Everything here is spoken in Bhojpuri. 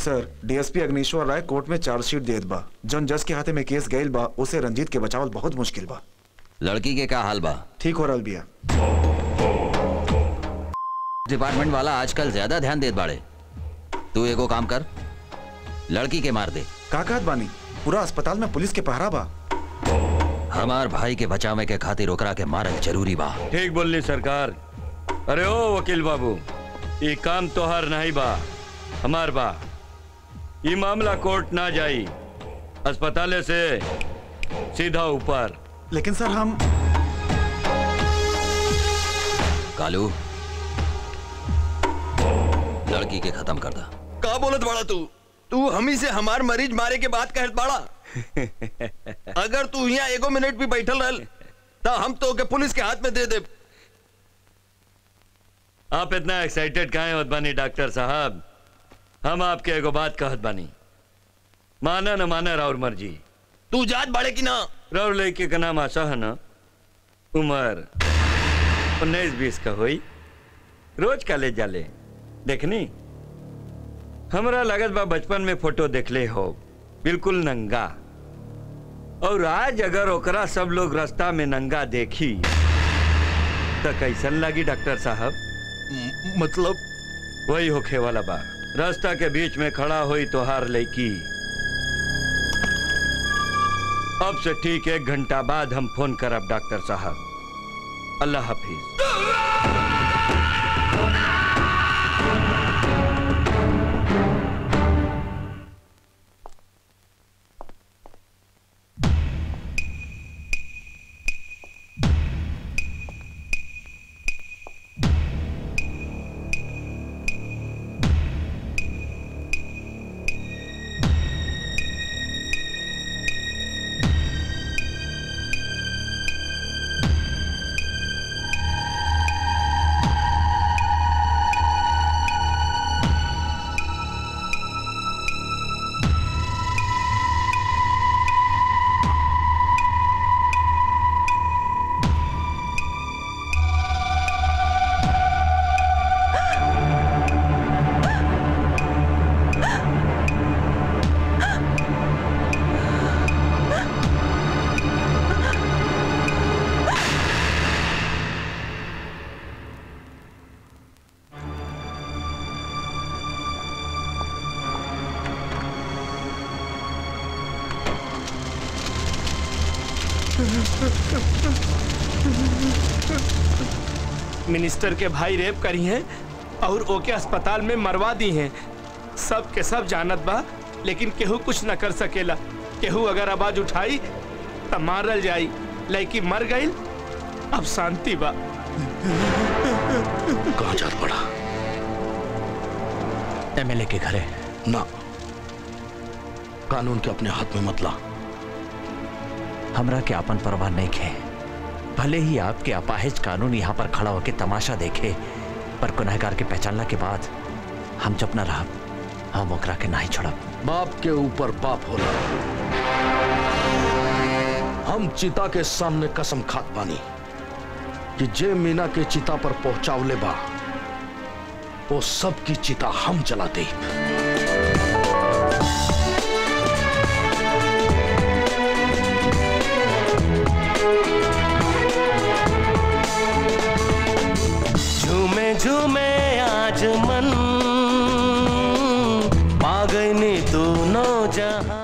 सर, डीएसपी अग्निश्वर राय कोर्ट में चार्जशीट देत बा। जौन जज के हाथे में केस गईल बा उसे रंजीत के बचावल बहुत मुश्किल बा। लड़की के का हाल बा? ठीक हो रहल बिया। डिपार्टमेंट वाला आजकल ज्यादा ध्यान देत बाड़े। तू एगो काम कर, लड़की के मार दे। का कहत बानी? पूरा अस्पताल में पुलिस के पहरा बा। हमार भाई के बचावे के खातिर ओकरा के मारल जरूरी बा। ठीक बोलनी सरकार। अरे ओ वकील बाबू, ये काम तोहार नहीं बा, हमार बा। ये मामला कोर्ट ना जाई, अस्पताल से सीधा ऊपर। लेकिन सर हम कालू, लड़की के खत्म कर दा। का बोलत बाड़ा तू हमी से हमार मरीज मारे के बात कहत बाड़ा। अगर तू यहाँ एगो मिनट भी बैठल रहल तो हम तो के पुलिस के हाथ में दे दे। आप इतना एक्साइटेड काहे होत बानी डॉक्टर साहब? हम आपके एगो बात कहत बानी, माना न माना राउर मर्जी। तू जात बाड़े की ना? राउर लड़के का नाम आशा है ना, उम्र 19-20 का हुई, रोज कॉलेज जाले। देखनी हमरा लागत बा बचपन में फोटो देखले हो, बिल्कुल नंगा। और आज अगर ओकरा सब लोग रास्ता में नंगा देखी तो कैसन लगी डॉक्टर साहब? मतलब वही होखे वाला बा। रास्ता के बीच में खड़ा हुई तोहार लड़की। अब से ठीक 1 घंटा बाद हम फोन करब डॉक्टर साहब। अल्लाह हाफिज। मिनिस्टर के भाई रेप करी हैं और ओके अस्पताल में मरवा दी हैं। सब के सब जानत बा, लेकिन केहू कुछ न कर सकेला। केहू अगर आवाज उठाई तो मारल जाई। लड़की मर गई, अब शांति बा। कहाँ जात पड़ा? एमएलए के घरे ना, कानून के अपने हाथ में मत ला। हमरा के आपन परवाह नहीं खे। भले ही आपके अपाहिज कानून यहाँ पर खड़ा होकर तमाशा देखे, पर गुनहगार के पहचानला के बाद हम जब न रहा, हम ओकरा के नहीं छोड़ब। बाप के ऊपर बाप होला। हम चिता के सामने कसम खात बानी कि जे मीना के चिता पर पहुंचावले बा, वो सब की चिता हम जला दे। झूमे झूमे आज मन, पा गई नी तू नौ जहां।